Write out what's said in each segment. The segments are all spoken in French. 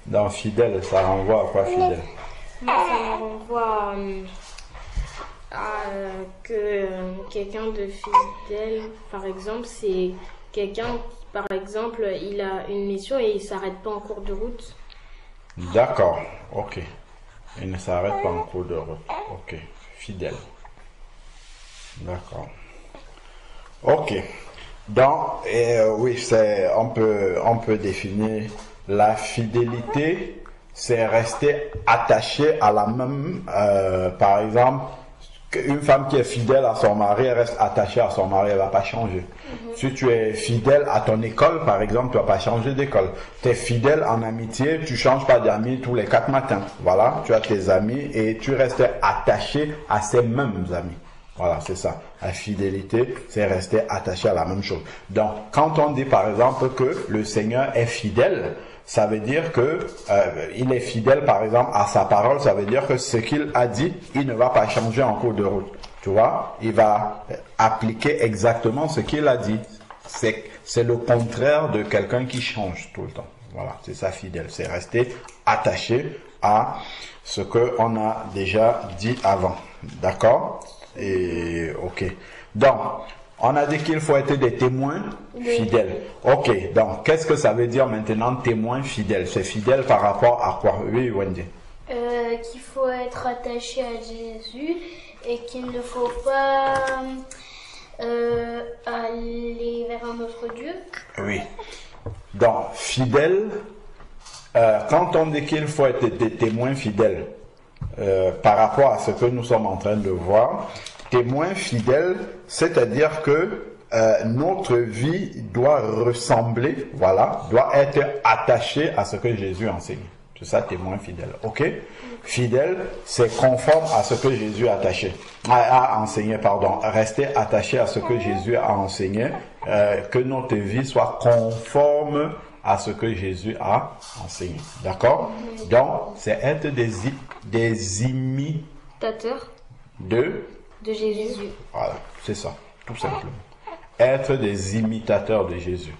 Dans fidèle, ça renvoie à quoi fidèle? Ça renvoie que quelqu'un de fidèle, par exemple, c'est quelqu'un qui, par exemple, il a une mission et il s'arrête pas en cours de route. D'accord, ok. Il ne s'arrête pas en cours de route. Ok, fidèle. D'accord. Ok. Donc, oui, on peut définir la fidélité, c'est rester attaché à la même, par exemple, une femme qui est fidèle à son mari, elle reste attachée à son mari, elle ne va pas changer. Si tu es fidèle à ton école, par exemple, tu ne vas pas changer d'école. Tu es fidèle en amitié, tu ne changes pas d'amis tous les 4 matins. Voilà, tu as tes amis et tu restes attaché à ces mêmes amis. Voilà, c'est ça. La fidélité, c'est rester attaché à la même chose. Donc, quand on dit par exemple que le Seigneur est fidèle, ça veut dire que il est fidèle par exemple à sa parole, ça veut dire que ce qu'il a dit, il ne va pas changer en cours de route. Tu vois, il va appliquer exactement ce qu'il a dit. C'est le contraire de quelqu'un qui change tout le temps. Voilà, c'est ça fidèle, c'est rester attaché à ce qu'on a déjà dit avant. D'accord? Et ok. Donc, on a dit qu'il faut être des témoins fidèles. Ok, donc qu'est-ce que ça veut dire maintenant témoin fidèle? C'est fidèle par rapport à quoi? Oui, Wendy. Qu'il faut être attaché à Jésus et qu'il ne faut pas aller vers un autre Dieu. Oui. Donc, fidèle, quand on dit qu'il faut être des témoins fidèles, par rapport à ce que nous sommes en train de voir, témoin fidèle, c'est-à-dire que notre vie doit ressembler, voilà, doit être attachée à ce que Jésus enseigne. C'est ça, témoin fidèle. Ok? Fidèle, c'est conforme à ce que Jésus a enseigné, pardon. Rester attaché à ce que Jésus a enseigné, que notre vie soit conforme à ce que Jésus a enseigné. D'accord? Donc, c'est être des imitateurs de Jésus. Voilà, c'est ça, tout simplement. Être des imitateurs de Jésus.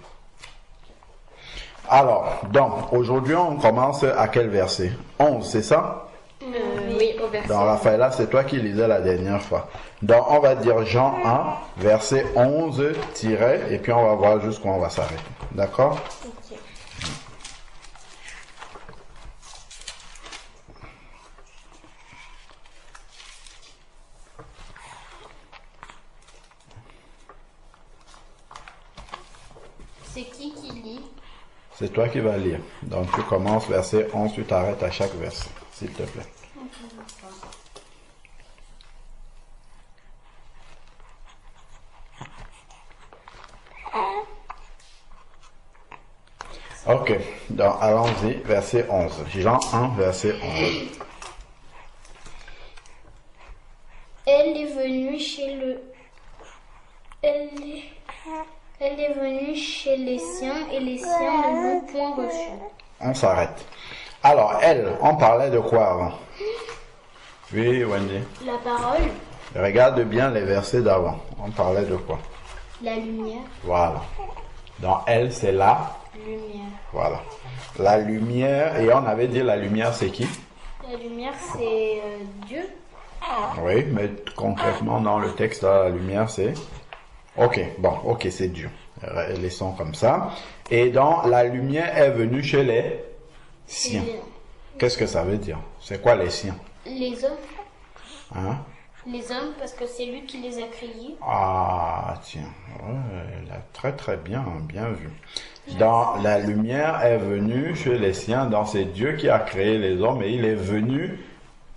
Alors, donc, aujourd'hui, on commence à quel verset? 11, c'est ça? Oui, au verset. Donc, Raphaël, c'est toi qui lisais la dernière fois. Donc, on va dire Jean 1, verset 11, et puis on va voir jusqu'où on va s'arrêter. D'accord? Ok. C'est qui lit? C'est toi qui vas lire. Donc, tu commences verset 11, tu t'arrêtes à chaque verset, s'il te plaît. Ok, donc allons-y, verset 11. Jean 1, verset 11. Elle est venue chez les siens et les siens ne l'ont point reçue. On s'arrête. Alors, elle, on parlait de quoi avant? Oui, Wendy. La parole, Regarde bien les versets d'avant. On parlait de quoi? la lumière, Voilà. Donc, elle, c'est la lumière. Voilà. La lumière, et on avait dit la lumière, c'est qui? La lumière, c'est Dieu. Oui, mais concrètement, dans le texte, là, la lumière, c'est... Ok, bon, ok, c'est Dieu. Laissons comme ça. Et donc, la lumière est venue chez les siens. Qu'est-ce que ça veut dire? C'est quoi les siens? Les hommes. Hein? Les hommes, parce que c'est lui qui les a créés. Ah, tiens. Ouais, là, très très bien, bien vu. Dans la lumière est venue chez les siens, donc c'est Dieu qui a créé les hommes et il est venu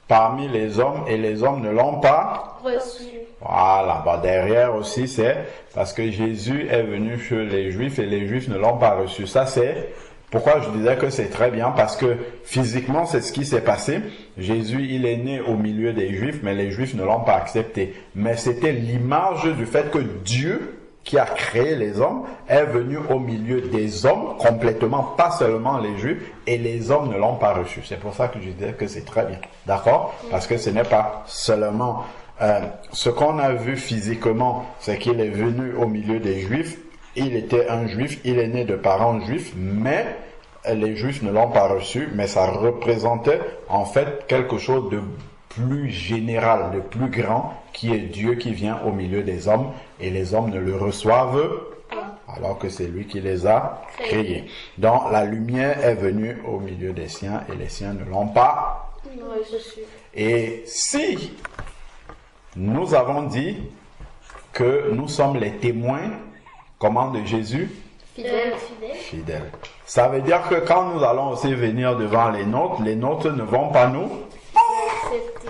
parmi les hommes et les hommes ne l'ont pas reçu. Voilà, bah derrière aussi c'est parce que Jésus est venu chez les Juifs et les Juifs ne l'ont pas reçu. Ça c'est pourquoi je disais que c'est très bien, parce que physiquement c'est ce qui s'est passé. Jésus il est né au milieu des Juifs mais les Juifs ne l'ont pas accepté. Mais c'était l'image du fait que Dieu qui a créé les hommes, est venu au milieu des hommes, complètement, pas seulement les Juifs, et les hommes ne l'ont pas reçu. C'est pour ça que je disais que c'est très bien. D'accord? Parce que ce n'est pas seulement ce qu'on a vu physiquement, c'est qu'il est venu au milieu des Juifs, il était un Juif, il est né de parents juifs, mais les Juifs ne l'ont pas reçu, mais ça représentait en fait quelque chose de plus général, de plus grand, qui est Dieu qui vient au milieu des hommes, et les hommes ne le reçoivent alors que c'est lui qui les a créés. Donc la lumière est venue au milieu des siens, et les siens ne l'ont pas reçu. Et si nous avons dit que nous sommes les témoins, comment, de Jésus? Fidèle. Fidèles. Ça veut dire que quand nous allons aussi venir devant les nôtres ne vont pas nous Accepter.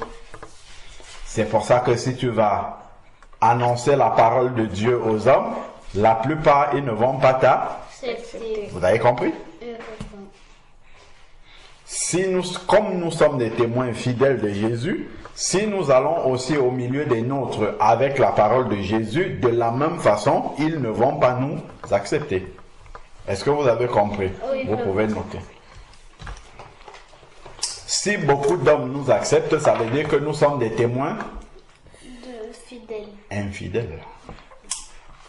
C'est pour ça que si tu vas annoncer la parole de Dieu aux hommes, la plupart, ils ne vont pas Accepter. Vous avez compris? Si nous, comme nous sommes des témoins fidèles de Jésus, si nous allons aussi au milieu des nôtres avec la parole de Jésus, de la même façon, ils ne vont pas nous accepter. Est-ce que vous avez compris? Oui, vous pouvez noter. Si beaucoup d'hommes nous acceptent, ça veut dire que nous sommes des témoins De fidèles. infidèles.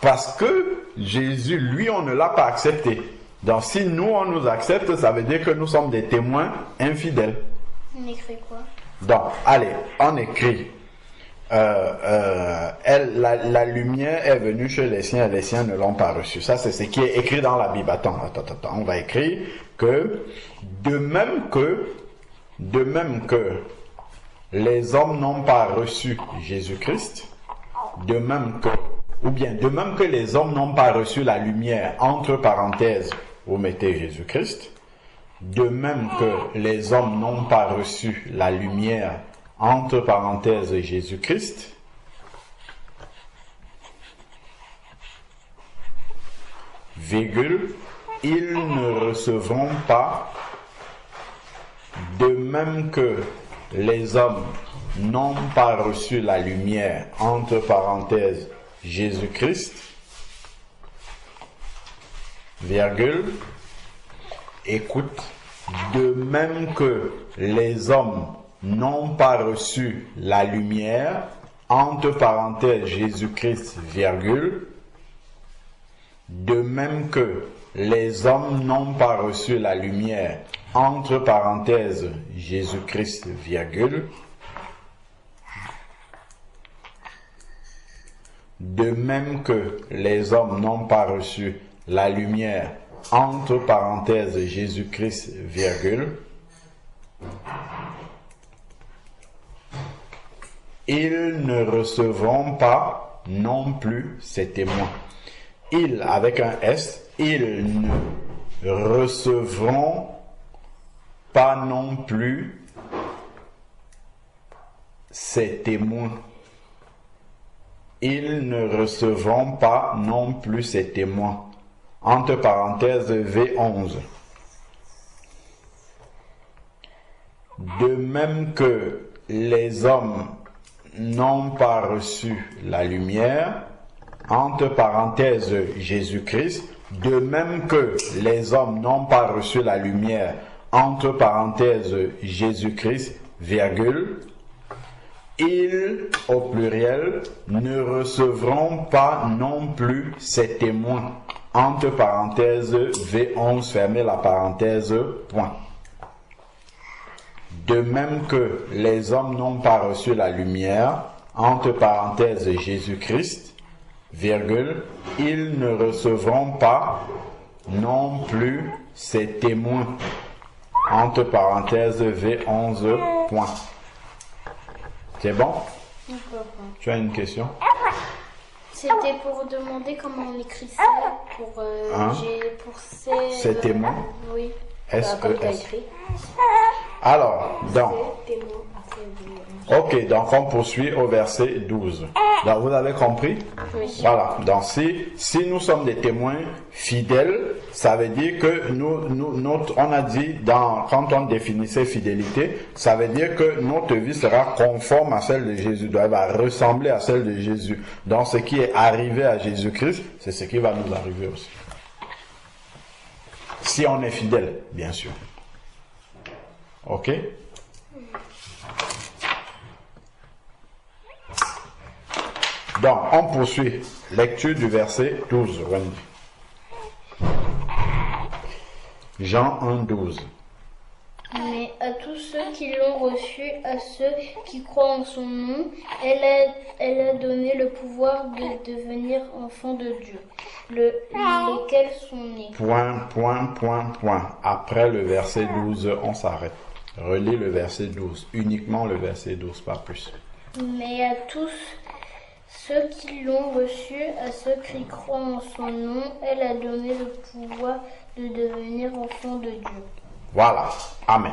Parce que Jésus, lui, on ne l'a pas accepté. Donc si nous, on nous accepte, ça veut dire que nous sommes des témoins infidèles. On écrit quoi? Donc, allez, on écrit. La lumière est venue chez les siens et les siens ne l'ont pas reçue. Ça, c'est ce qui est écrit dans la Bible. Attends. On va écrire que de même que les hommes n'ont pas reçu Jésus-Christ, de même que les hommes n'ont pas reçu la lumière, entre parenthèses, vous mettez Jésus-Christ, de même que les hommes n'ont pas reçu la lumière, entre parenthèses, Jésus-Christ, virgule, ils ne recevront pas, de même que les hommes n'ont pas reçu la lumière, entre parenthèses, Jésus-Christ, virgule, écoute, de même que les hommes n'ont pas reçu la lumière, entre parenthèses, Jésus-Christ, virgule, de même que les hommes n'ont pas reçu la lumière, entre parenthèses, Jésus-Christ, virgule, de même que les hommes n'ont pas reçu la lumière, entre parenthèses, Jésus-Christ, virgule, ils ne recevront pas non plus ces témoins. Ils, avec un S, ils ne recevront pas non plus ces témoins. Ils ne recevront pas non plus ces témoins. Entre parenthèses, V11. De même que les hommes n'ont pas reçu la lumière, entre parenthèses, Jésus-Christ, de même que les hommes n'ont pas reçu la lumière, entre parenthèses, Jésus-Christ, virgule, ils, au pluriel, ne recevront pas non plus ces témoins, entre parenthèses, V11, fermez la parenthèse, point. De même que les hommes n'ont pas reçu la lumière, entre parenthèses, Jésus-Christ, virgule, ils ne recevront pas non plus ces témoins, entre parenthèses, V11, point. C'est bon? Tu as une question? C'était pour demander comment on écrit ça pour ces témoins? Oui. S-E-S. Alors, donc, ok, donc on poursuit au verset 12. Donc vous avez compris? Oui. Voilà, donc si nous sommes des témoins fidèles, ça veut dire que on a dit, quand on définissait fidélité, ça veut dire que notre vie sera conforme à celle de Jésus, donc elle va ressembler à celle de Jésus. Donc ce qui est arrivé à Jésus-Christ, c'est ce qui va nous arriver aussi. Si on est fidèle, bien sûr. Ok? Donc, on poursuit. Lecture du verset 12. Jean 1,12. Mais à tous ceux qui l'ont reçu, à ceux qui croient en son nom, elle a donné le pouvoir de devenir enfants de Dieu, lesquels sont nés. Point. Après le verset 12, on s'arrête. Relis le verset 12. Uniquement le verset 12, pas plus. Mais à tous ceux qui l'ont reçu, à ceux qui croient en son nom, elle a donné le pouvoir de devenir enfants de Dieu. Voilà. Amen.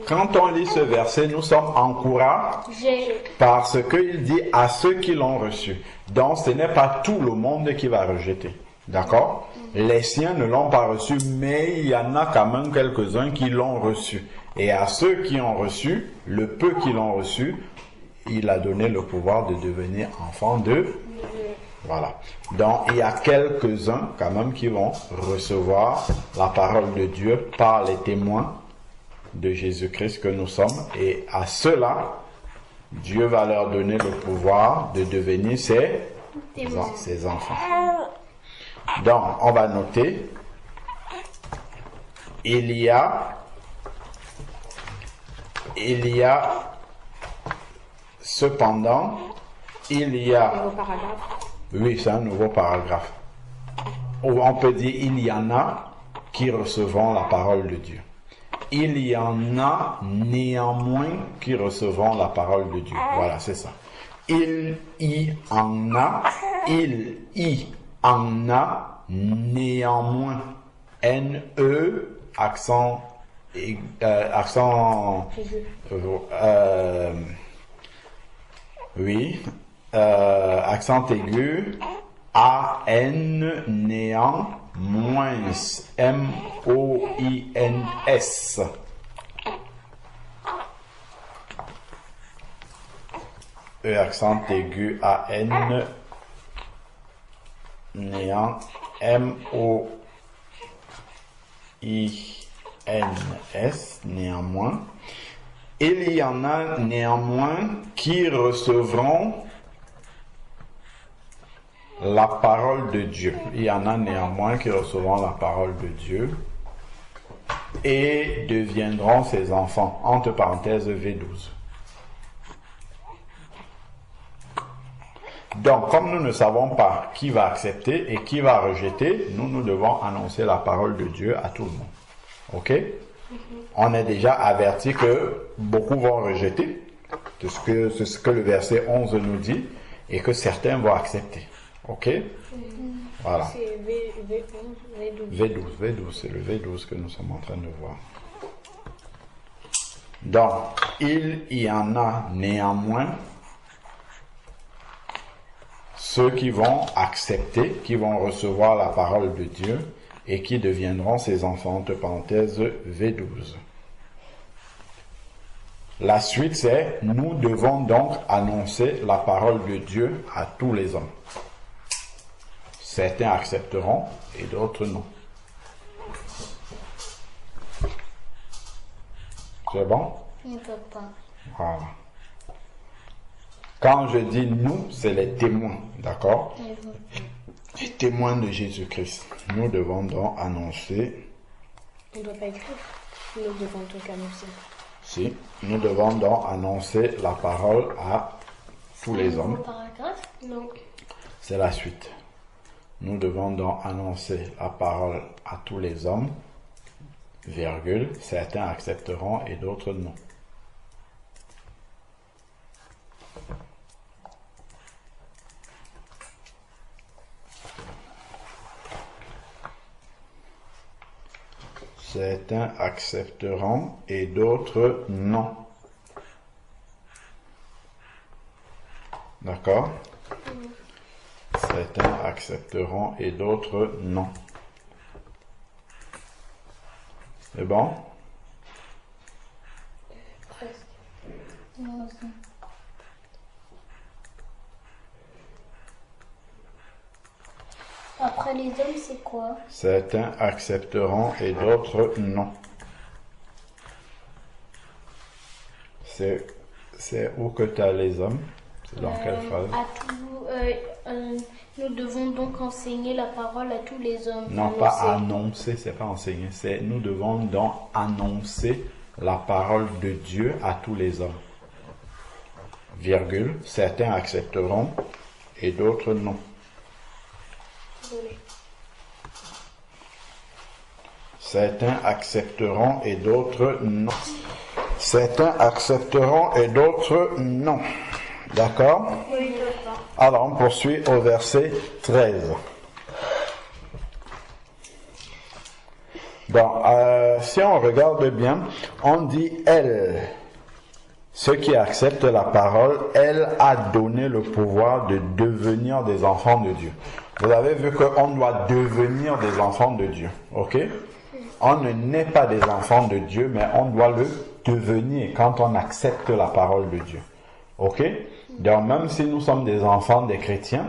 Quand on lit ce verset, nous sommes encouragés parce qu'il dit à ceux qui l'ont reçu. Donc, ce n'est pas tout le monde qui va rejeter. D'accord? Les siens ne l'ont pas reçu, mais il y en a quand même quelques-uns qui l'ont reçu. Et à ceux qui ont reçu, le peu qui l'ont reçu, il a donné le pouvoir de devenir enfants de... Voilà. Donc, il y a quelques-uns quand même qui vont recevoir la parole de Dieu par les témoins de Jésus-Christ que nous sommes. Et à ceux-là, Dieu va leur donner le pouvoir de devenir ses enfants. Donc, on va noter, il y a cependant, il y a... Nouveau paragraphe. Oui, c'est un nouveau paragraphe. Ou on peut dire, il y en a qui recevront la parole de Dieu. Il y en a néanmoins qui recevront la parole de Dieu. Voilà, c'est ça. Il y en a néanmoins. N-E, accent accent aigu, A-N, néant, moins, M-O-I-N-S. E, accent aigu, A-N, néant, M-O-I-N-S, néanmoins. Il y en a néanmoins qui recevront la parole de Dieu. Il y en a néanmoins qui recevront la parole de Dieu et deviendront ses enfants. Entre parenthèses V12. Donc, comme nous ne savons pas qui va accepter et qui va rejeter, nous devons annoncer la parole de Dieu à tout le monde. Ok? On est déjà averti que beaucoup vont rejeter. C'est ce que le verset 11 nous dit. Et que certains vont accepter. Ok? Voilà. C'est V12. V12, c'est le V12 que nous sommes en train de voir. Donc, il y en a néanmoins ceux qui vont accepter, qui vont recevoir la parole de Dieu et qui deviendront ses enfants, entre parenthèses V12. La suite c'est, nous devons donc annoncer la parole de Dieu à tous les hommes. Certains accepteront et d'autres non. C'est bon? Il ne peut pas. Voilà. Quand je dis nous, c'est les témoins, d'accord? Les témoins de Jésus-Christ. Nous devons donc annoncer. On ne doit pas écrire. Nous devons donc annoncer. Si, nous devons donc annoncer la parole à tous les hommes. Paragraphe? Non. C'est la suite. Nous devons donc annoncer la parole à tous les hommes, virgule, certains accepteront et d'autres non. Certains accepteront et d'autres non. D'accord? Certains accepteront et d'autres non. C'est bon? Presque. Moi aussi. Après les hommes, c'est quoi? Certains accepteront et d'autres non. C'est où que tu as les hommes? C'est dans quelle phrase? Nous devons donc enseigner la parole à tous les hommes. Non, pas annoncer, c'est pas enseigner. C'est nous devons donc annoncer la parole de Dieu à tous les hommes. Virgule, certains accepteront et d'autres non. Certains accepteront et d'autres non. Certains accepteront et d'autres non. D'accord? Oui, Alors, on poursuit au verset 13. Bon, si on regarde bien, on dit « elle ». Ceux qui acceptent la parole, elle a donné le pouvoir de devenir des enfants de Dieu. Vous avez vu qu'on doit devenir des enfants de Dieu, ok? On ne naît pas des enfants de Dieu, mais on doit le devenir quand on accepte la parole de Dieu, ok? Donc même si nous sommes des enfants des chrétiens,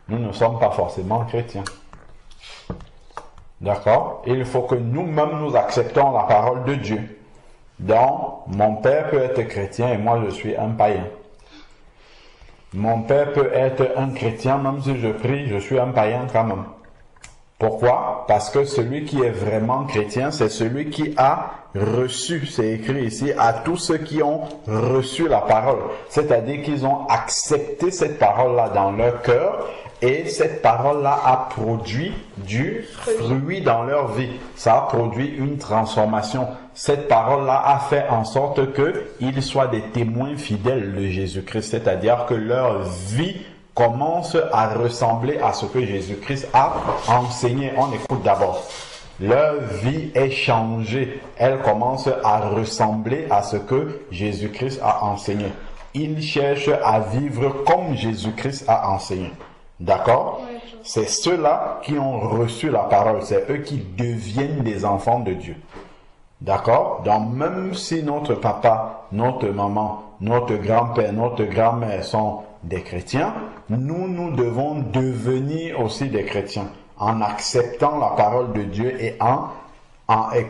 nous ne sommes pas forcément chrétiens. D'accord? Il faut que nous-mêmes nous acceptons la parole de Dieu. Donc, mon père peut être chrétien et moi je suis un païen. Mon père peut être un chrétien, même si je prie, je suis un païen quand même. Pourquoi? Parce que celui qui est vraiment chrétien, c'est celui qui a reçu, c'est écrit ici, à tous ceux qui ont reçu la parole. C'est-à-dire qu'ils ont accepté cette parole-là dans leur cœur et cette parole-là a produit du fruit dans leur vie. Ça a produit une transformation. Cette parole-là a fait en sorte qu'ils soient des témoins fidèles de Jésus-Christ. C'est-à-dire que leur vie commence à ressembler à ce que Jésus-Christ a enseigné. On écoute d'abord. Leur vie est changée. Elle commence à ressembler à ce que Jésus-Christ a enseigné. Ils cherchent à vivre comme Jésus-Christ a enseigné. D'accord? C'est ceux-là qui ont reçu la parole. C'est eux qui deviennent des enfants de Dieu. D'accord? Donc même si notre papa, notre maman, notre grand-père, notre grand-mère sont des chrétiens, nous devons devenir aussi des chrétiens en acceptant la parole de Dieu et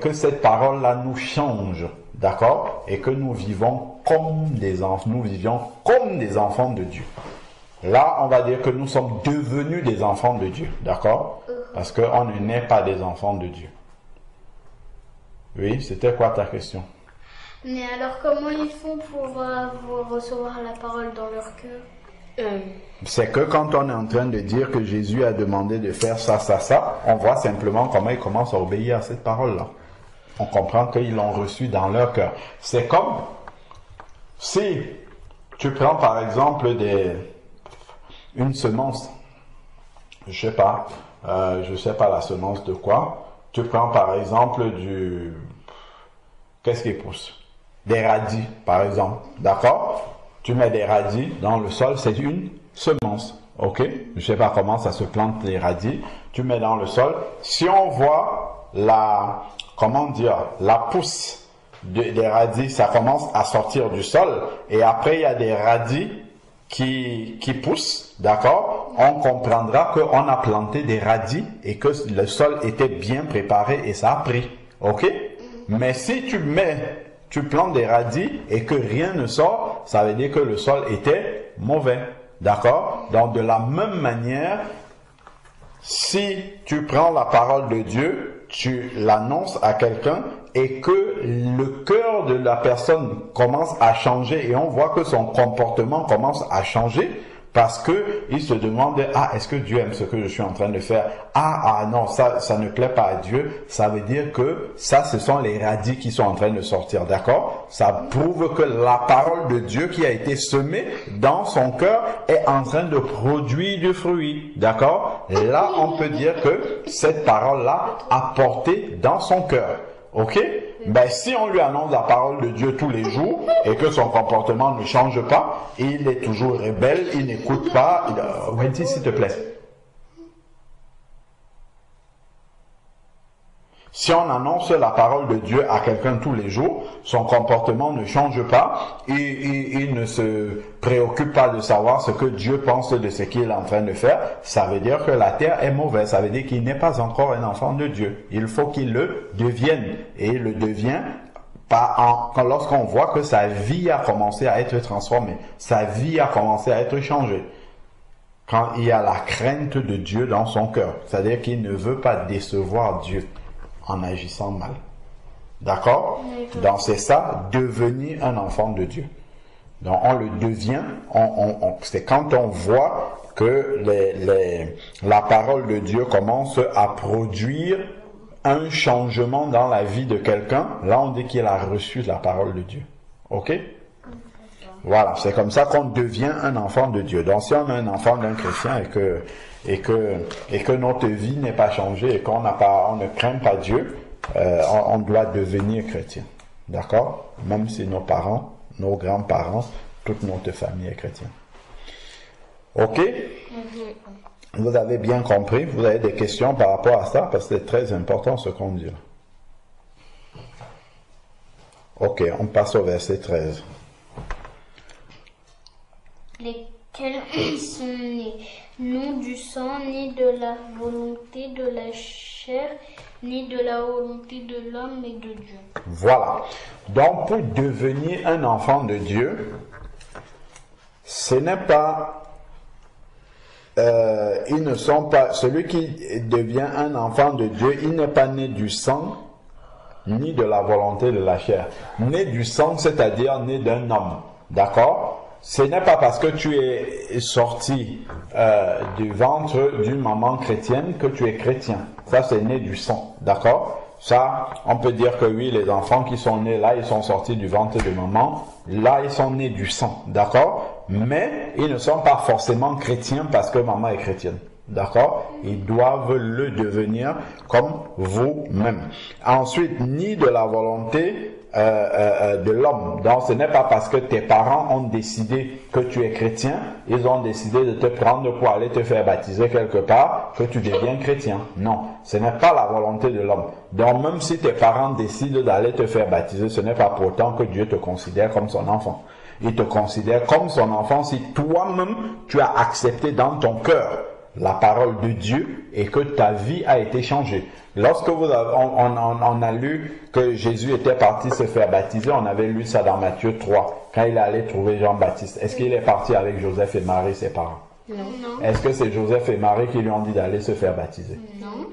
que cette parole-là nous change, d'accord? Et que nous vivons comme des enfants, nous vivions comme des enfants de Dieu. Là, on va dire que nous sommes devenus des enfants de Dieu, d'accord? Parce qu'on ne naît pas des enfants de Dieu. Oui, c'était quoi ta question? Mais alors, comment ils font pour recevoir la parole dans leur cœur? C'est que quand on est en train de dire que Jésus a demandé de faire ça, on voit simplement comment ils commencent à obéir à cette parole-là. On comprend qu'ils l'ont reçu dans leur cœur. C'est comme si tu prends par exemple une semence, je sais pas la semence de quoi. Tu prends par exemple qu'est-ce qui pousse? Des radis, par exemple, d'accord? Tu mets des radis dans le sol, c'est une semence, ok? Je sais pas comment ça se plante les radis. Tu mets dans le sol. Si on voit la pousse des radis, ça commence à sortir du sol. Et après, il y a des radis qui poussent, d'accord? On comprendra qu'on a planté des radis et que le sol était bien préparé et ça a pris, ok? Mais si tu plantes des radis et que rien ne sort, ça veut dire que le sol était mauvais. D'accord? Donc de la même manière, si tu prends la parole de Dieu, tu l'annonces à quelqu'un et que le cœur de la personne commence à changer et on voit que son comportement commence à changer, parce que il se demande, est-ce que Dieu aime ce que je suis en train de faire? Non, ça ne plaît pas à Dieu. Ça veut dire que ça, ce sont les radis qui sont en train de sortir, d'accord? Ça prouve que la parole de Dieu qui a été semée dans son cœur est en train de produire du fruit, d'accord? Là, on peut dire que cette parole-là a porté dans son cœur, ok? Ben, si on lui annonce la parole de Dieu tous les jours et que son comportement ne change pas, il est toujours rebelle, il n'écoute pas. Wendy, s'il te plaît. Si on annonce la parole de Dieu à quelqu'un tous les jours, son comportement ne change pas, il ne se préoccupe pas de savoir ce que Dieu pense de ce qu'il est en train de faire, ça veut dire que la terre est mauvaise, ça veut dire qu'il n'est pas encore un enfant de Dieu. Il faut qu'il le devienne, et il le devient lorsqu'on voit que sa vie a commencé à être transformée, sa vie a commencé à être changée. Quand il y a la crainte de Dieu dans son cœur, c'est-à-dire qu'il ne veut pas décevoir Dieu en agissant mal. D'accord? Donc c'est ça, devenir un enfant de Dieu. Donc on le devient, c'est quand on voit que la parole de Dieu commence à produire un changement dans la vie de quelqu'un, là on dit qu'il a reçu la parole de Dieu. Ok? Voilà, c'est comme ça qu'on devient un enfant de Dieu. Donc si on est un enfant d'un chrétien et que notre vie n'est pas changée et on ne craint pas Dieu, on doit devenir chrétien. D'accord? Même si nos parents, nos grands-parents, toute notre famille est chrétienne. Ok? Vous avez bien compris? Vous avez des questions par rapport à ça? Parce que c'est très important ce qu'on dit. Ok, on passe au verset 13. Lesquels sont nés, non du sang, ni de la volonté de la chair, ni de la volonté de l'homme, mais de Dieu. Voilà. Donc, pour devenir un enfant de Dieu, ce n'est pas... ils ne sont pas... Celui qui devient un enfant de Dieu, il n'est pas né du sang, ni de la volonté de la chair. Né du sang, c'est-à-dire né d'un homme. D'accord? Ce n'est pas parce que tu es sorti du ventre d'une maman chrétienne que tu es chrétien. Ça, c'est né du sang. D'accord? Ça, on peut dire que oui, les enfants qui sont nés là, ils sont sortis du ventre de maman. Là, ils sont nés du sang. D'accord? Mais ils ne sont pas forcément chrétiens parce que maman est chrétienne. D'accord? Ils doivent le devenir comme vous-même. Ensuite, ni de la volonté de l'homme. Donc, ce n'est pas parce que tes parents ont décidé que tu es chrétien, ils ont décidé de te prendre pour aller te faire baptiser quelque part, que tu deviens chrétien. Non, ce n'est pas la volonté de l'homme. Donc, même si tes parents décident d'aller te faire baptiser, ce n'est pas pour autant que Dieu te considère comme son enfant. Il te considère comme son enfant si toi-même, tu as accepté dans ton cœur la parole de Dieu et que ta vie a été changée. Lorsque on a lu que Jésus était parti se faire baptiser, on avait lu ça dans Matthieu 3, quand il allait trouver Jean-Baptiste. Est-ce qu'il est parti avec Joseph et Marie, ses parents? Non. Est-ce que c'est Joseph et Marie qui lui ont dit d'aller se faire baptiser? Non.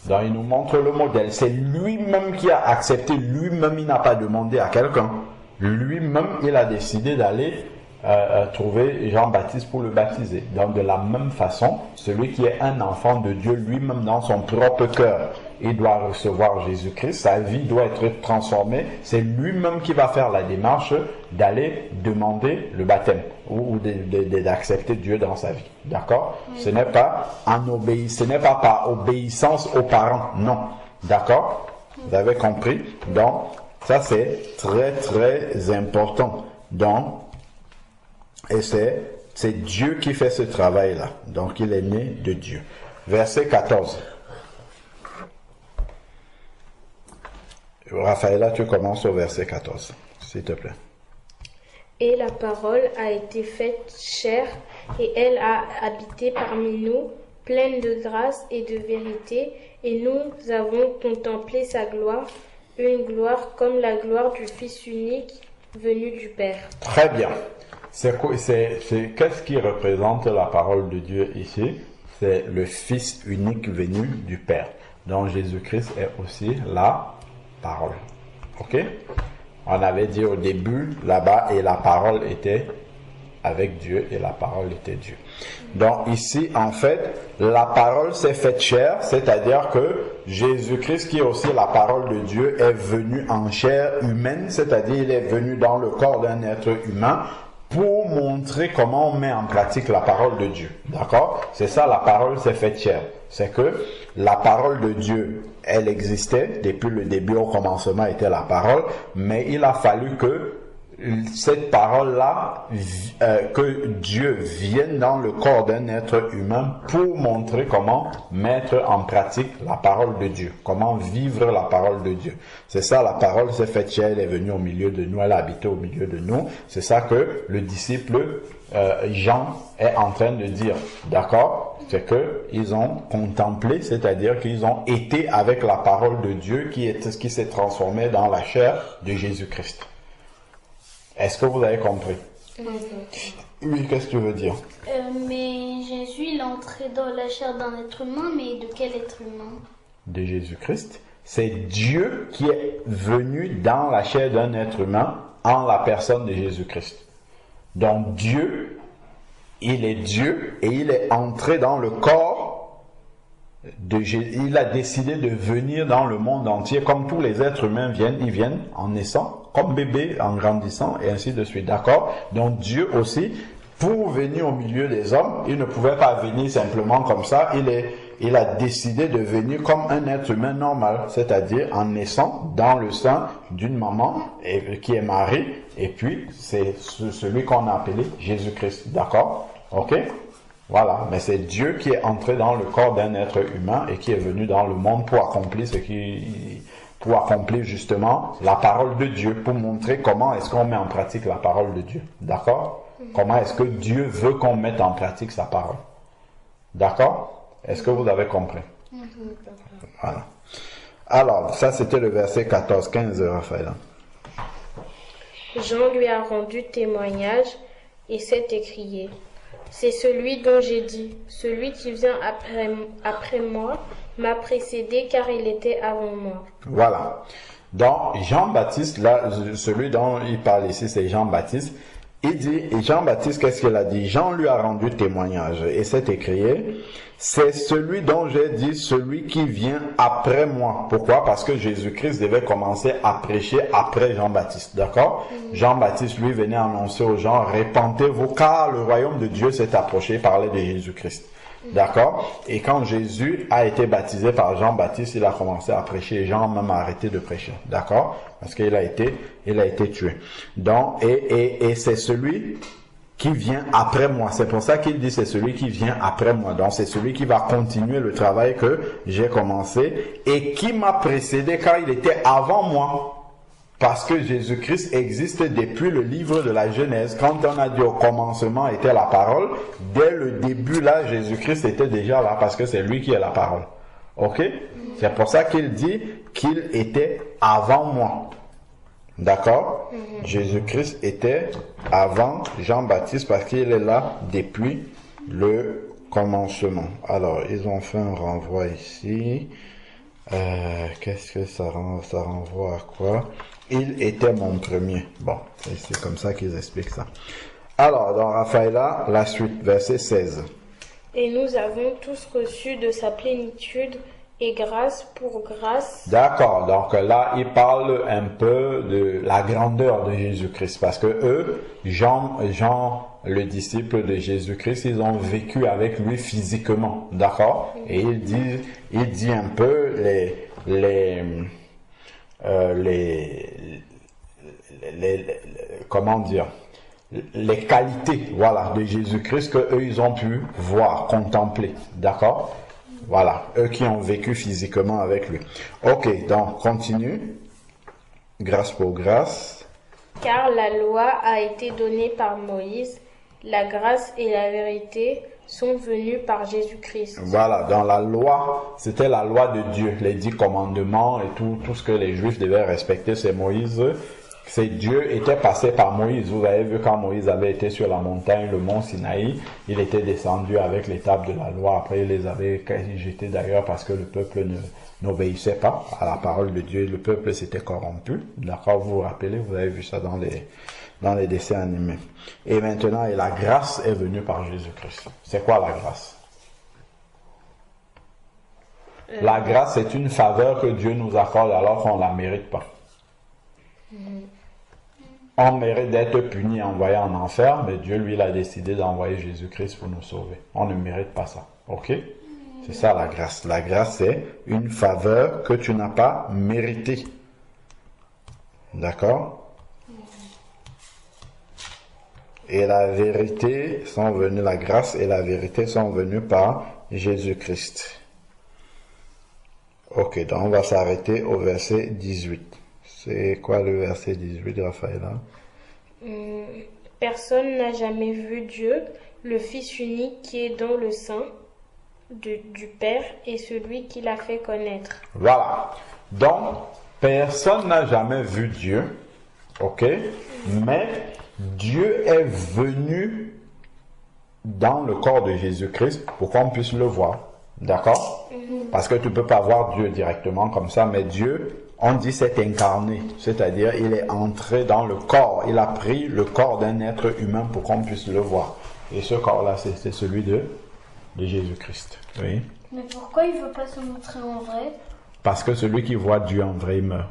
Donc il nous montre le modèle. C'est lui-même qui a accepté, lui-même il n'a pas demandé à quelqu'un. Lui-même il a décidé d'aller trouver Jean-Baptiste pour le baptiser. Donc de la même façon, celui qui est un enfant de Dieu lui-même dans son propre cœur, il doit recevoir Jésus-Christ, sa vie doit être transformée, c'est lui-même qui va faire la démarche d'aller demander le baptême ou d'accepter Dieu dans sa vie. D'accord? Ce n'est pas ce n'est pas par obéissance aux parents, non. D'accord? Vous avez compris? Donc, ça c'est très très important. Donc, et c'est Dieu qui fait ce travail-là. Donc, il est né de Dieu. Verset 14. Raphaëlla, tu commences au verset 14, s'il te plaît. Et la parole a été faite chair, et elle a habité parmi nous, pleine de grâce et de vérité, et nous avons contemplé sa gloire, une gloire comme la gloire du Fils unique venu du Père. Très bien. Qu'est-ce qui représente la parole de Dieu ici? C'est le Fils unique venu du Père. Donc Jésus-Christ est aussi la parole. Ok? On avait dit au début là-bas, et la parole était avec Dieu et la parole était Dieu. Donc ici, en fait, la parole s'est faite chair, c'est-à-dire que Jésus-Christ, qui est aussi la parole de Dieu, est venu en chair humaine, c'est-à-dire il est venu dans le corps d'un être humain pour montrer comment on met en pratique la parole de Dieu. D'accord? C'est ça, la parole s'est faite chair. C'est que la parole de Dieu, elle existait, depuis le début, au commencement était la parole, mais il a fallu que cette parole-là, que Dieu vienne dans le corps d'un être humain pour montrer comment mettre en pratique la parole de Dieu, comment vivre la parole de Dieu. C'est ça, la parole s'est faite chair, elle est venue au milieu de nous, elle a habité au milieu de nous. C'est ça que le disciple Jean est en train de dire. D'accord? C'est qu'ils ont contemplé, c'est-à-dire qu'ils ont été avec la parole de Dieu qui s'est transformée dans la chair de Jésus-Christ. Est-ce que vous avez compris? Oui, qu'est-ce que tu veux dire? Mais Jésus, il est entré dans la chair d'un être humain, mais de quel être humain? De Jésus-Christ. C'est Dieu qui est venu dans la chair d'un être humain en la personne de Jésus-Christ. Donc Dieu, il est Dieu et il est entré dans le corps de Jésus. Il a décidé de venir dans le monde entier comme tous les êtres humains ils viennent en naissant, comme bébé, en grandissant et ainsi de suite. D'accord? Donc Dieu aussi, pour venir au milieu des hommes, il ne pouvait pas venir simplement comme ça. Il a décidé de venir comme un être humain normal, c'est-à-dire en naissant dans le sein d'une maman qui est Marie, et puis c'est celui qu'on a appelé Jésus-Christ. D'accord? Ok? Voilà. Mais c'est Dieu qui est entré dans le corps d'un être humain et qui est venu dans le monde pour accomplir pour accomplir justement la parole de Dieu, pour montrer comment est-ce qu'on met en pratique la parole de Dieu. D'accord? Comment est-ce que Dieu veut qu'on mette en pratique sa parole. D'accord? Est-ce que vous avez compris? Voilà. Alors, ça c'était le verset 14-15 de Raphaël. Jean lui a rendu témoignage et s'est écrié. C'est celui dont j'ai dit, celui qui vient après moi m'a précédé car il était avant moi. Voilà. Donc, Jean-Baptiste, là, celui dont il parle ici, c'est Jean-Baptiste. Il dit, et Jean-Baptiste, qu'est-ce qu'il a dit? Jean lui a rendu témoignage et c'est écrit, c'est celui dont j'ai dit, celui qui vient après moi. Pourquoi? Parce que Jésus-Christ devait commencer à prêcher après Jean-Baptiste, d'accord? Jean-Baptiste, lui, venait annoncer aux gens, répentez-vous car le royaume de Dieu s'est approché, parlait de Jésus-Christ. D'accord? Et quand Jésus a été baptisé par Jean-Baptiste, il a commencé à prêcher et Jean même a arrêté de prêcher. D'accord? Parce qu'il a été tué. Donc, et c'est celui qui vient après moi. C'est pour ça qu'il dit c'est celui qui vient après moi. Donc, c'est celui qui va continuer le travail que j'ai commencé et qui m'a précédé car il était avant moi. Parce que Jésus-Christ existe depuis le livre de la Genèse. Quand on a dit au commencement était la parole, dès le début là, Jésus-Christ était déjà là parce que c'est lui qui est la parole. Ok? C'est pour ça qu'il dit qu'il était avant moi. D'accord? Jésus-Christ était avant Jean-Baptiste parce qu'il est là depuis le commencement. Alors, ils ont fait un renvoi ici. Qu'est-ce que ça renvoie à quoi? Il était mon premier. Bon, c'est comme ça qu'ils expliquent ça. Alors, dans Raphaëla, la suite, verset 16. Et nous avons tous reçu de sa plénitude et grâce pour grâce. D'accord, donc là, il parle un peu de la grandeur de Jésus-Christ, parce que eux, Jean, le disciple de Jésus-Christ, ils ont vécu avec lui physiquement, d'accord? Et il dit un peu comment dire, les qualités, voilà, de Jésus-Christ que eux ils ont pu voir, contempler, d'accord? Voilà, eux qui ont vécu physiquement avec lui. Ok, donc continue. Grâce pour grâce. Car la loi a été donnée par Moïse, la grâce et la vérité sont venues par Jésus-Christ. Voilà, dans la loi, c'était la loi de Dieu, les 10 commandements et tout ce que les Juifs devaient respecter, c'est Moïse. C'est Dieu était passé par Moïse. Vous avez vu quand Moïse avait été sur la montagne, le mont Sinaï, il était descendu avec les tables de la loi. Après, il les avait jetées d'ailleurs parce que le peuple n'obéissait pas à la parole de Dieu. Le peuple s'était corrompu. D'accord, vous vous rappelez, vous avez vu ça dans les dessins animés. Et maintenant, la grâce est venue par Jésus-Christ. C'est quoi la grâce? La grâce, c'est une faveur que Dieu nous accorde alors qu'on ne la mérite pas. On mérite d'être puni et envoyé en enfer, mais Dieu, lui, il a décidé d'envoyer Jésus-Christ pour nous sauver. On ne mérite pas ça. Ok? C'est ça la grâce. La grâce, c'est une faveur que tu n'as pas méritée. D'accord? Et la vérité sont venues, la grâce et la vérité sont venues par Jésus-Christ. Ok, donc on va s'arrêter au verset 18. C'est quoi le verset 18, Raphaëla? Personne n'a jamais vu Dieu, le Fils unique qui est dans le sein, du Père et celui qui l'a fait connaître. Voilà. Donc, personne n'a jamais vu Dieu, ok? Mais Dieu est venu dans le corps de Jésus-Christ pour qu'on puisse le voir. D'accord? Parce que tu ne peux pas voir Dieu directement comme ça, mais Dieu, on dit c'est incarné. C'est-à-dire, il est entré dans le corps. Il a pris le corps d'un être humain pour qu'on puisse le voir. Et ce corps-là, c'est celui de Jésus-Christ. Oui. Mais pourquoi il ne veut pas se montrer en vrai? Parce que celui qui voit Dieu en vrai, il meurt.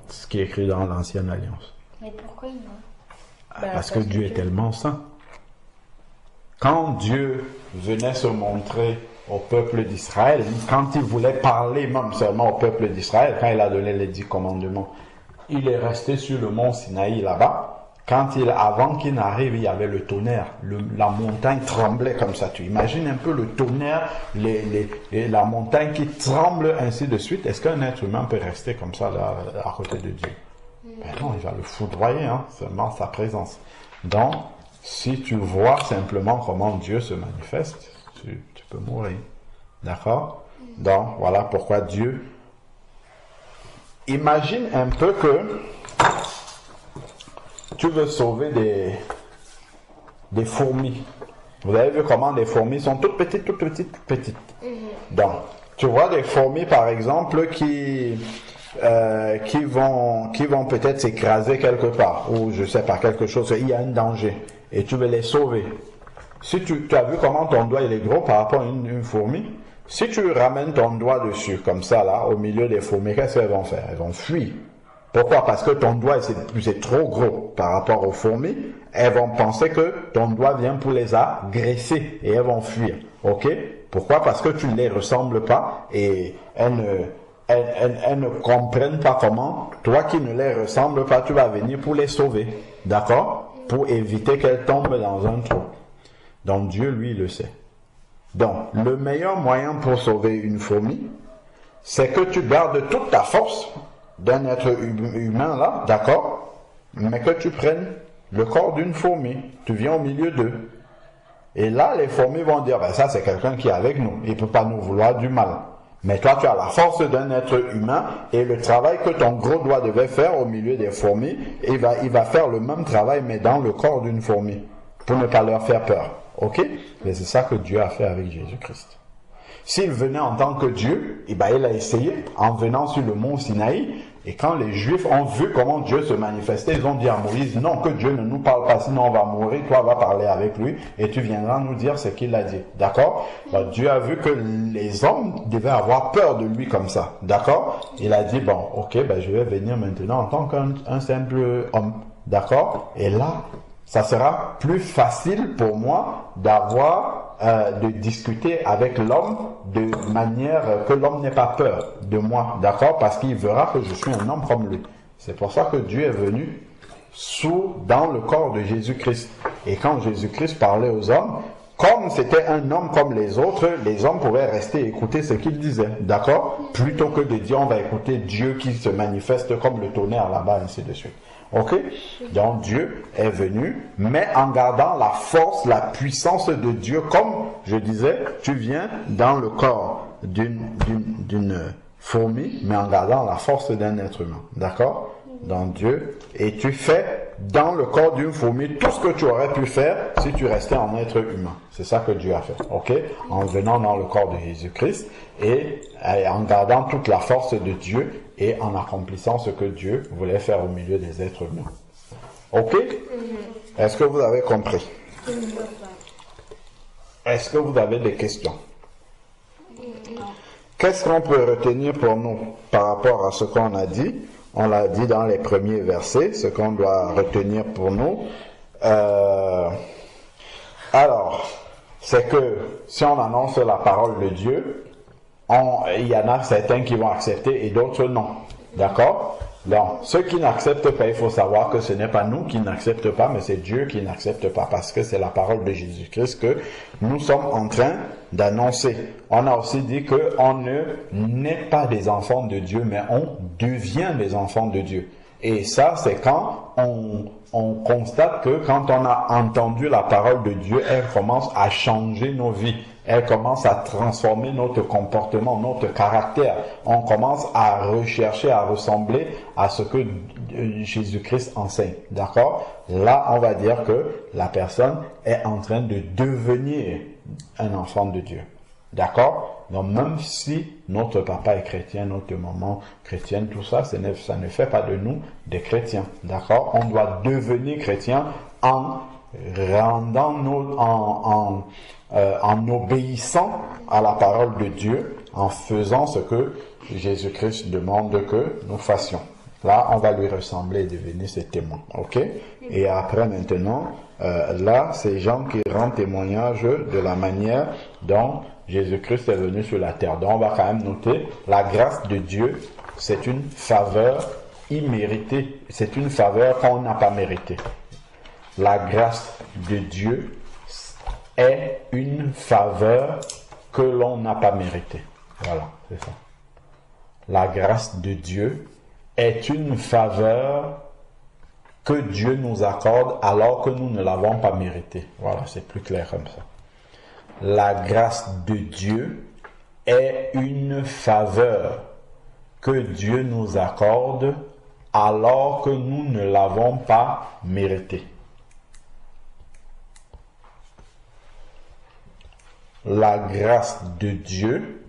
Ce qui est écrit dans l'Ancienne Alliance. Mais pourquoi il meurt? Parce que Dieu est tellement saint. Quand Dieu venait se montrer au peuple d'Israël, quand il voulait parler même seulement au peuple d'Israël, quand il a donné les 10 commandements, il est resté sur le mont Sinaï là-bas. Avant qu'il n'arrive, il y avait le tonnerre. La montagne tremblait comme ça. Tu imagines un peu le tonnerre, la montagne qui tremble, ainsi de suite. Est-ce qu'un être humain peut rester comme ça là, à côté de Dieu? Ben non, il va le foudroyer, seulement sa présence. Donc, si tu vois simplement comment Dieu se manifeste, tu peux mourir. D'accord? Donc, voilà pourquoi Dieu... Imagine un peu que tu veux sauver des fourmis. Vous avez vu comment les fourmis sont toutes petites, toutes petites, toutes petites. Donc, tu vois des fourmis, par exemple, qui vont peut-être s'écraser quelque part, ou je sais pas, quelque chose, il y a un danger, et tu veux les sauver. Si tu as vu comment ton doigt il est gros par rapport à une fourmi, si tu ramènes ton doigt dessus, comme ça, là, au milieu des fourmis, qu'est-ce qu'elles vont faire? Elles vont fuir. Pourquoi? Parce que ton doigt c'est trop gros par rapport aux fourmis. Elles vont penser que ton doigt vient pour les agresser et elles vont fuir. Ok? Pourquoi? Parce que tu ne les ressembles pas et elles ne comprennent pas comment, toi qui ne les ressembles pas, tu vas venir pour les sauver. D'accord? Pour éviter qu'elles tombent dans un trou. Donc Dieu, lui, le sait. Donc, le meilleur moyen pour sauver une fourmi, c'est que tu gardes toute ta force d'un être humain là, d'accord, mais que tu prennes le corps d'une fourmi, tu viens au milieu d'eux. Et là, les fourmis vont dire, ben ça c'est quelqu'un qui est avec nous, il ne peut pas nous vouloir du mal. Mais toi, tu as la force d'un être humain et le travail que ton gros doigt devait faire au milieu des fourmis, il va faire le même travail mais dans le corps d'une fourmi, pour ne pas leur faire peur. Ok? Mais c'est ça que Dieu a fait avec Jésus-Christ. S'il venait en tant que Dieu, il a essayé en venant sur le mont Sinaï. Et quand les Juifs ont vu comment Dieu se manifestait, ils ont dit à Moïse, non, que Dieu ne nous parle pas, sinon on va mourir, toi va parler avec lui et tu viendras nous dire ce qu'il a dit. D'accord? Dieu a vu que les hommes devaient avoir peur de lui comme ça. D'accord? Il a dit, bon, ok, je vais venir maintenant en tant qu'un simple homme. D'accord? Et là, ça sera plus facile pour moi de discuter avec l'homme de manière que l'homme n'ait pas peur de moi, d'accord? Parce qu'il verra que je suis un homme comme lui. C'est pour ça que Dieu est venu dans le corps de Jésus-Christ. Et quand Jésus-Christ parlait aux hommes, comme c'était un homme comme les autres, les hommes pouvaient rester et écouter ce qu'il disait, d'accord? Plutôt que de dire on va écouter Dieu qui se manifeste comme le tonnerre là-bas, ainsi de suite. Ok? Donc Dieu est venu, mais en gardant la force, la puissance de Dieu, comme je disais, tu viens dans le corps d'une fourmi, mais en gardant la force d'un être humain. D'accord? Dans Dieu, et tu fais dans le corps d'une fourmi tout ce que tu aurais pu faire si tu restais en être humain. C'est ça que Dieu a fait, ok? En venant dans le corps de Jésus-Christ et en gardant toute la force de Dieu et en accomplissant ce que Dieu voulait faire au milieu des êtres humains. Ok? Est-ce que vous avez compris? Est-ce que vous avez des questions? Qu'est-ce qu'on peut retenir pour nous par rapport à ce qu'on a dit? On l'a dit dans les premiers versets, ce qu'on doit retenir pour nous. Alors, c'est que si on annonce la parole de Dieu, il y en a certains qui vont accepter et d'autres non. D'accord? Donc, ceux qui n'acceptent pas, il faut savoir que ce n'est pas nous qui n'acceptons pas, mais c'est Dieu qui n'accepte pas, parce que c'est la parole de Jésus-Christ que nous sommes en train d'annoncer. On a aussi dit qu'on ne naît pas des enfants de Dieu, mais on devient des enfants de Dieu. Et ça, c'est quand on constate que quand on a entendu la parole de Dieu, elle commence à changer nos vies. Elle commence à transformer notre comportement, notre caractère. On commence à rechercher, à ressembler à ce que Jésus-Christ enseigne. D'accord? Là, on va dire que la personne est en train de devenir un enfant de Dieu. D'accord? Donc, même si notre papa est chrétien, notre maman chrétienne, tout ça, ça ne fait pas de nous des chrétiens. D'accord? On doit devenir chrétien en en obéissant à la parole de Dieu, en faisant ce que Jésus-Christ demande que nous fassions. Là, on va lui ressembler et devenir ses témoins. Ok? Et après, maintenant, là, c'est Jean qui rend témoignage de la manière dont Jésus-Christ est venu sur la terre. Donc, on va quand même noter, la grâce de Dieu, c'est une faveur imméritée. C'est une faveur qu'on n'a pas méritée. La grâce de Dieu est une faveur que l'on n'a pas méritée. Voilà, c'est ça. La grâce de Dieu est une faveur que Dieu nous accorde alors que nous ne l'avons pas méritée. Voilà, c'est plus clair comme ça. La grâce de Dieu est une faveur que Dieu nous accorde alors que nous ne l'avons pas méritée. La grâce de Dieu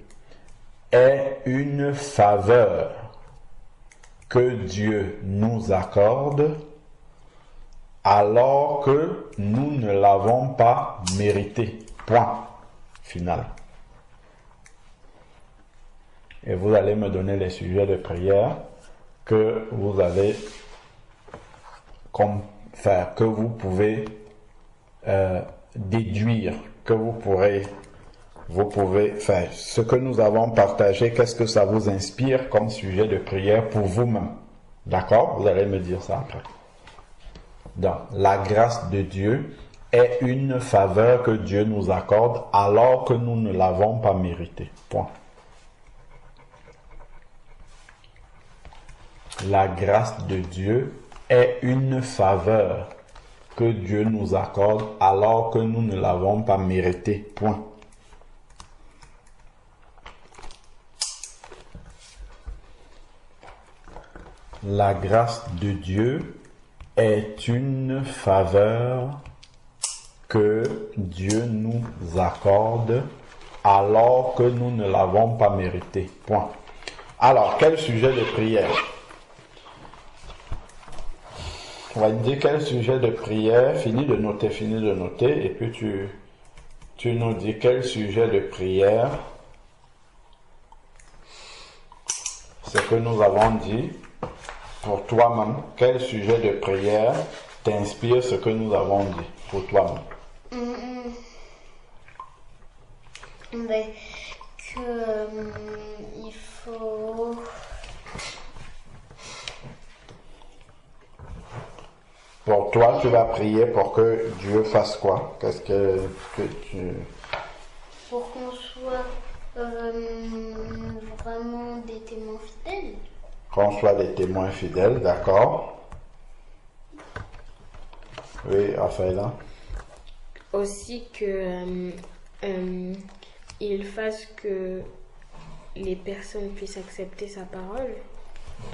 est une faveur que Dieu nous accorde alors que nous ne l'avons pas mérité. Point final. Et vous allez me donner les sujets de prière que vous avez que vous pouvez déduire, que vous pouvez faire. Ce que nous avons partagé, qu'est-ce que ça vous inspire comme sujet de prière pour vous-même? D'accord? Vous allez me dire ça après. Donc, la grâce de Dieu est une faveur que Dieu nous accorde alors que nous ne l'avons pas méritée. Point. La grâce de Dieu est une faveur que Dieu nous accorde alors que nous ne l'avons pas méritée. Point. La grâce de Dieu est une faveur que Dieu nous accorde alors que nous ne l'avons pas mérité. Point. Alors, quel sujet de prière? On va dire quel sujet de prière. Fini de noter. Et puis tu nous dis quel sujet de prière. Ce que nous avons dit. Pour toi-même, quel sujet de prière t'inspire ce que nous avons dit pour toi-même? Mais il faut... Pour toi, tu vas prier pour que Dieu fasse quoi? Qu'est-ce que tu... Pour qu'on soit vraiment des témoins fidèles. Qu'on soit des témoins fidèles, d'accord? Oui, Raphaël. Aussi que il fasse que les personnes puissent accepter sa parole.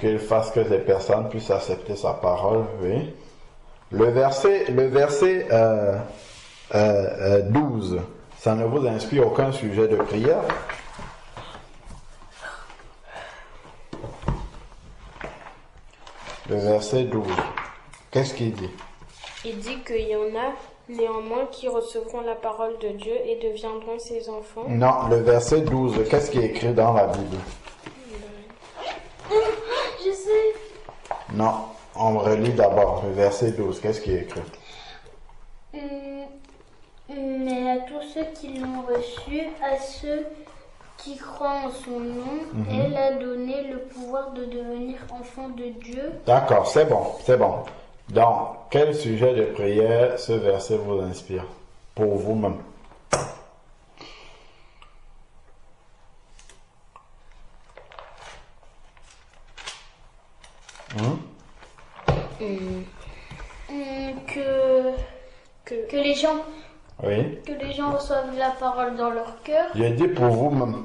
Qu'il fasse que les personnes puissent accepter sa parole, oui. Le verset 12, ça ne vous inspire aucun sujet de prière? Le verset 12, qu'est-ce qu'il dit? Il dit qu'il y en a néanmoins qui recevront la parole de Dieu et deviendront ses enfants. Non, le verset 12, qu'est-ce qui est écrit dans la Bible? Je sais. Non, on relit d'abord le verset 12, qu'est-ce qui est écrit? Mais à tous ceux qui l'ont reçu, à ceux qui croient en son nom, elle a donné le pouvoir de devenir enfant de Dieu. D'accord, c'est bon. Dans quel sujet de prière ce verset vous inspire pour vous-même? Que les gens Oui. que les gens reçoivent la parole dans leur cœur. Je dis pour vous-même.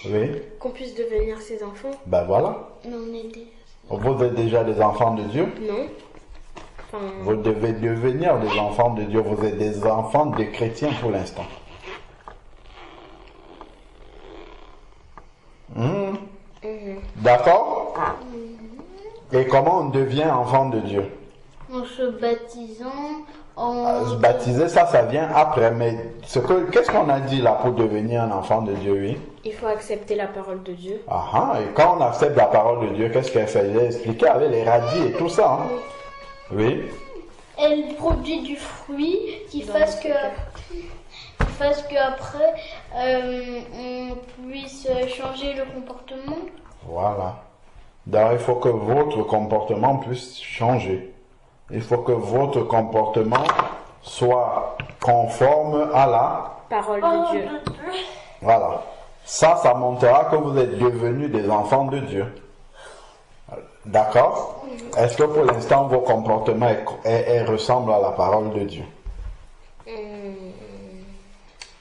Oui. Qu'on puisse devenir ses enfants. Ben voilà. On est des... Vous êtes déjà des enfants de Dieu. Non. Enfin, Vous devez devenir des enfants de Dieu. Vous êtes des enfants de chrétiens pour l'instant. D'accord? Et comment on devient enfant de Dieu? En se baptisant, Se baptiser, ça vient après. Mais qu'est-ce qu'on a dit là pour devenir un enfant de Dieu, oui? il faut accepter la parole de Dieu. Et quand on accepte la parole de Dieu, qu'est-ce qu'elle fait? J'ai expliqué avec les radis et tout ça. Hein? Oui. Elle produit du fruit qui fasse qu'après on puisse changer le comportement. Voilà. Donc il faut que votre comportement puisse changer. Il faut que votre comportement soit conforme à la Parole de Dieu. Voilà. Ça montrera que vous êtes devenus des enfants de Dieu. D'accord? Est-ce que pour l'instant vos comportements ressemblent à la parole de Dieu?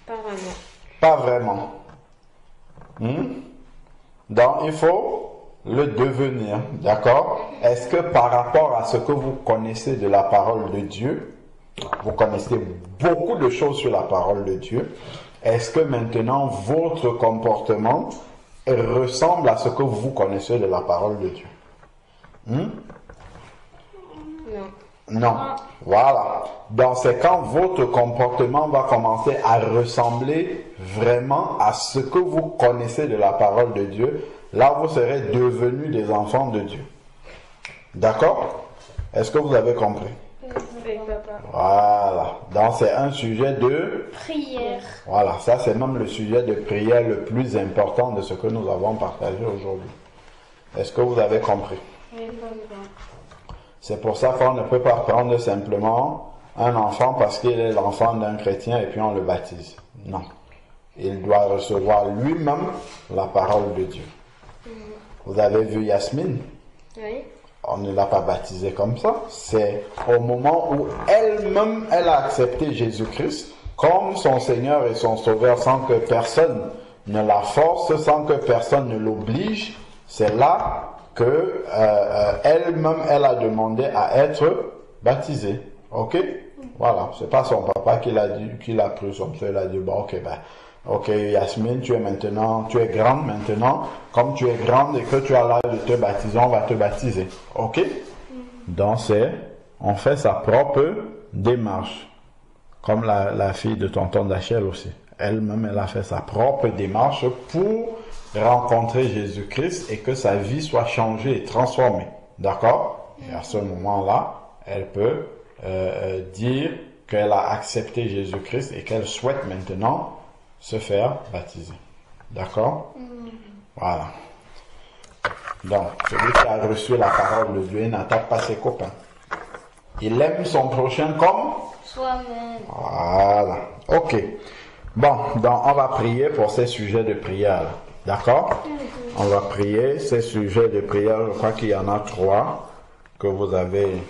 Pas vraiment. Pas vraiment. Donc il faut le devenir. D'accord? Est-ce que par rapport à ce que vous connaissez de la parole de Dieu, vous connaissez beaucoup de choses sur la parole de Dieu, est-ce que maintenant votre comportement ressemble à ce que vous connaissez de la parole de Dieu? Non. Non. Voilà. Donc c'est quand votre comportement va commencer à ressembler vraiment à ce que vous connaissez de la parole de Dieu, là vous serez devenus des enfants de Dieu. D'accord? Est-ce que vous avez compris? Oui, papa. Voilà. Donc c'est un sujet de Prière. Voilà, ça c'est même le sujet de prière le plus important de ce que nous avons partagé aujourd'hui. Est-ce que vous avez compris? Oui, papa. C'est pour ça qu'on ne peut pas prendre simplement un enfant parce qu'il est l'enfant d'un chrétien et puis on le baptise. Non. Il doit recevoir lui-même la parole de Dieu. Vous avez vu Yasmine? Oui. On ne l'a pas baptisée comme ça. C'est au moment où elle-même, elle a accepté Jésus-Christ comme son Seigneur et son Sauveur sans que personne ne la force, sans que personne ne l'oblige. C'est là que elle-même, elle a demandé à être baptisée. Ok? Voilà. C'est pas son papa qui l'a dit, qui l'a pris comme ça. Il a dit, bon, ok, Yasmine, tu es grande maintenant. Comme tu es grande et que tu as l'âge de te baptiser, on va te baptiser. Ok? Donc on fait sa propre démarche. Comme la fille de tonton Dachel aussi. Elle-même, elle a fait sa propre démarche pour rencontrer Jésus-Christ et que sa vie soit changée et transformée. D'accord? Et à ce moment-là, elle peut dire qu'elle a accepté Jésus-Christ et qu'elle souhaite maintenant se faire baptiser. D'accord? Voilà. Donc, celui qui a reçu la parole de Dieu n'attaque pas ses copains. Il aime son prochain comme Soi-même. Voilà. Ok. Bon, donc on va prier pour ces sujets de prière. D'accord? On va prier ces sujets de prière. Je crois qu'il y en a 3 que vous avez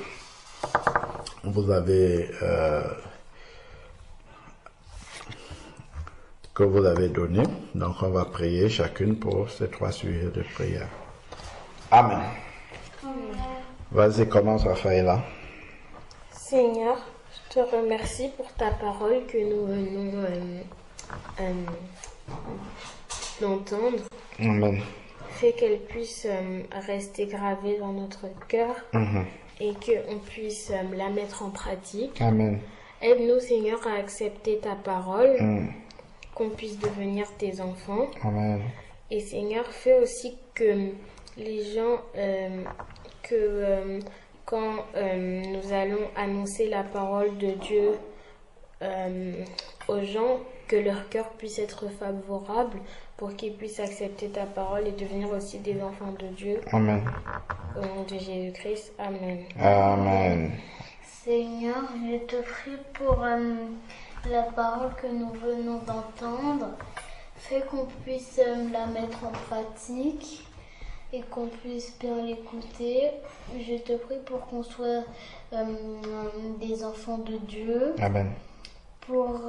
donné. Donc on va prier chacune pour ces 3 sujets de prière. Amen. Vas-y, commence, Raphaëla. Seigneur, je te remercie pour ta parole que nous venons d'entendre. Amen. Fais qu'elle puisse rester gravée dans notre cœur et qu'on puisse la mettre en pratique. Amen. Aide-nous, Seigneur, à accepter ta parole, qu'on puisse devenir tes enfants. Amen. Et Seigneur, fais aussi que les gens, quand nous allons annoncer la parole de Dieu aux gens, que leur cœur puisse être favorable pour qu'ils puissent accepter ta parole et devenir aussi des enfants de Dieu. Amen. Au nom de Jésus-Christ. Amen. Amen. Seigneur, je te prie pour la parole que nous venons d'entendre. Fais qu'on puisse la mettre en pratique et qu'on puisse bien l'écouter. Je te prie pour qu'on soit des enfants de Dieu. Amen. Pour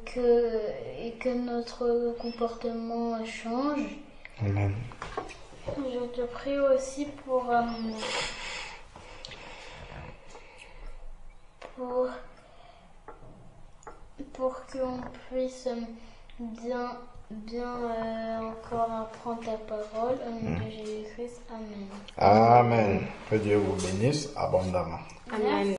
que notre comportement change. Amen. Je te prie aussi pour qu'on puisse bien encore apprendre ta parole. Au nom de Jésus-Christ. Amen. Amen. Que Dieu vous bénisse abondamment. Amen.